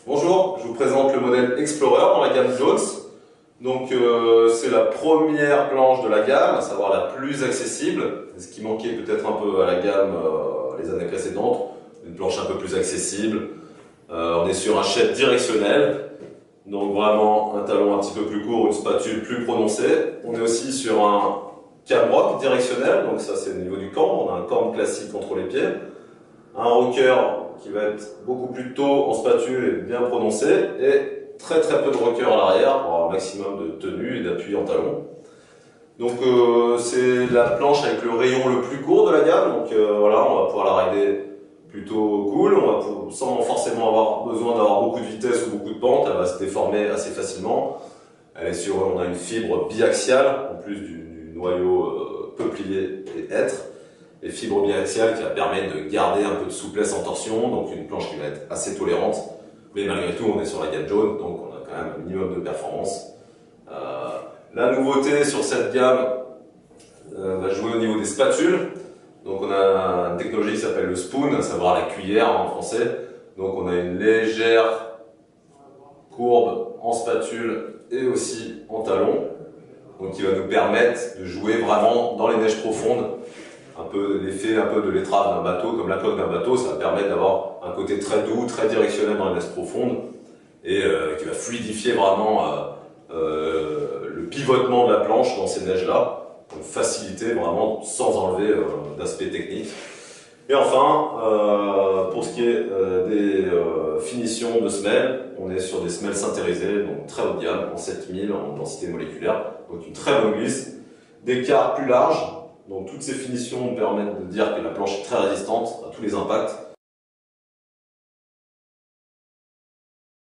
Bonjour, je vous présente le modèle Explorer dans la gamme Jones. Donc c'est la première planche de la gamme, à savoir la plus accessible, ce qui manquait peut-être un peu à la gamme les années précédentes, une planche un peu plus accessible. On est sur un shape directionnel, donc vraiment un talon un petit peu plus court, une spatule plus prononcée. On est aussi sur un camrock directionnel, donc ça c'est au niveau du cambre, on a un cambre classique entre les pieds, un rocker qui va être beaucoup plus tôt en spatule et bien prononcé, et très peu de rocker à l'arrière pour avoir un maximum de tenue et d'appui en talon. Donc c'est la planche avec le rayon le plus court de la gamme, donc voilà, on va pouvoir la rider plutôt cool, sans forcément avoir besoin d'avoir beaucoup de vitesse ou beaucoup de pente, elle va se déformer assez facilement. On a une fibre biaxiale, en plus du noyau peuplier et hêtre. Les fibres biaxiales qui va permettre de garder un peu de souplesse en torsion, donc une planche qui va être assez tolérante. Mais malgré tout, on est sur la gamme jaune, donc on a quand même un minimum de performance. La nouveauté sur cette gamme va jouer au niveau des spatules. Donc on a une technologie qui s'appelle le spoon, à savoir la cuillère en français. Donc on a une légère courbe en spatule et aussi en talon, donc qui va nous permettre de jouer vraiment dans les neiges profondes. Un peu l'effet un peu de l'étrave d'un bateau, comme la coque d'un bateau, ça va permettre d'avoir un côté très doux, très directionnel dans les neiges profondes et qui va fluidifier vraiment le pivotement de la planche dans ces neiges-là, donc faciliter vraiment sans enlever d'aspect technique. Et enfin, pour ce qui est des finitions de semelles, on est sur des semelles sintérisées, donc très haut de gamme, en 7000 en densité moléculaire, donc une très bonne glisse, des quarts plus larges. Donc toutes ces finitions permettent de dire que la planche est très résistante à tous les impacts.